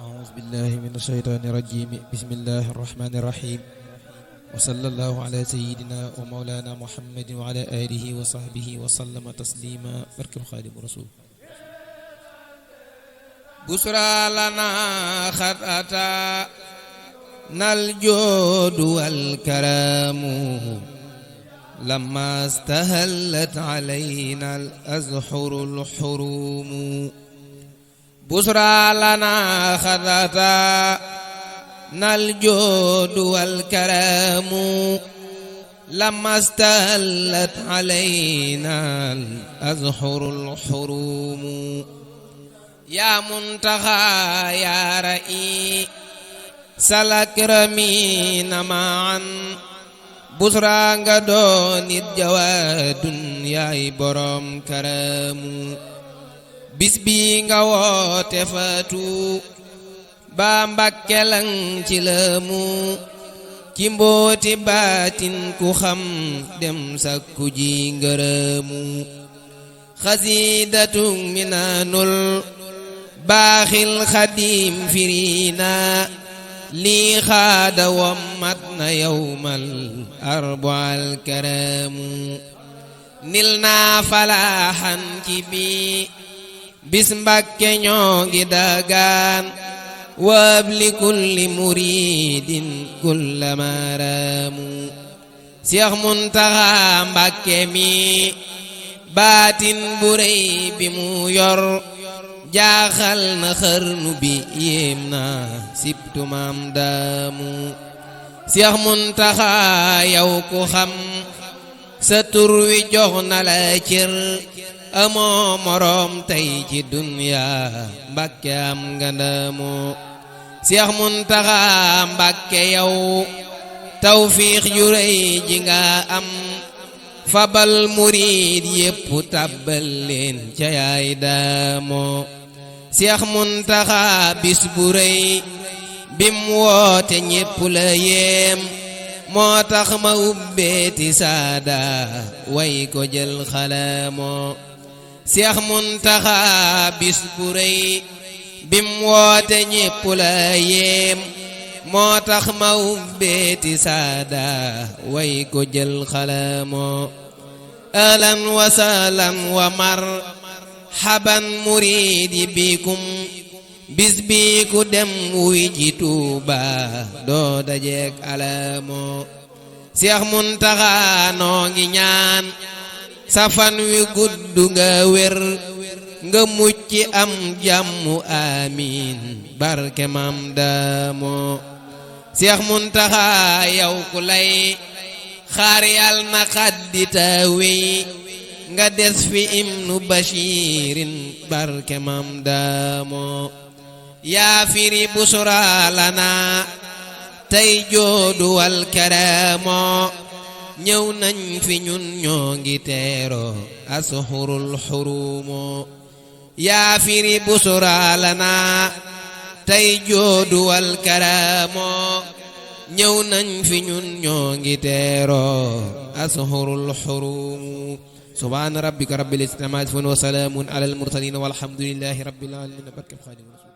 أعوذ بالله من الشيطان الرجيم بسم الله الرحمن الرحيم وصلى الله على سيدنا ومولانا محمد وعلى آله وصحبه وسلم تسليما برك الخادم رسول بشرى لنا قد أتانا الجود والكرام لما استهلت علينا الأزهر الحروم بشرى لنا قد أتانا الجود والكرام لما استهلت علينا الأزهر الحروم يا منتهى يا رئيس الأكرمين معا بشرى nga doon nit jawaadun yaay borom karamu bis bi nga woote faatu ba Mbàkke lang ci lëmu ci mbooti baatin ku xam dem sakku ji ngërëmu xasiidatun minanul baaxil xadim firina lii xaada wammat na yawmal arbaal karamu nil naa falaaxan ci bi bis Mbàkke ñoo ngi dagaan waab li kulli muridin kulla maraamu Seex Muntaxa Mbàkke mi baatin bu rëy bi mu yor jaaxal na xarnu bi yéem na sibtu maam daamu Seex Muntaxa yow ku xam sa tur wi jox na la cër amoo moroom tey ci dunya Mbàkke am nga ndamu Seex Muntaxa Mbàkke yow tawfiix ju rëy ji nga am fabal murid yépp tàbbal leen ca yaay daamoo Seex Muntaxa bis bu rëy bim woote ñépp la yéem moo tax ma ubbeeti saada way ko jël xalamoo Seex Muntaxa bis bu rëy bim woote ñépp la yéem moo tax ma ubbeeti saada way ko jël xalamoo ahlan wa sahlan wa marhaban muridi bikum bis bi ku dem wuy ji Tuuba doo dajeek alamoo Seex Muntaxa noo ngi ñaan safan wi gudd nga wér nga mucc am jàmm amiin barke mam daamoo Seex Muntaxa yow ku lay xaar yal na xaddita wey nga des fi ibnu bashirin barke mam daamoo yaa firi busra lana tey joodu wal karaamoo ñëw nañ fi ñun ñoo ngi teeroo asxurul xurumoo yaa firi busra lana tey joodu wal karaamoo ñëw nañ fi ñun ñoo ngi teeroo asxurul xurumu subhaana rabbika rabbil izzati ammaa yasifuun wa salaamun alal mursaliin walhamdulillaahi rabbil aalamiin barke Xaadimu Rasuul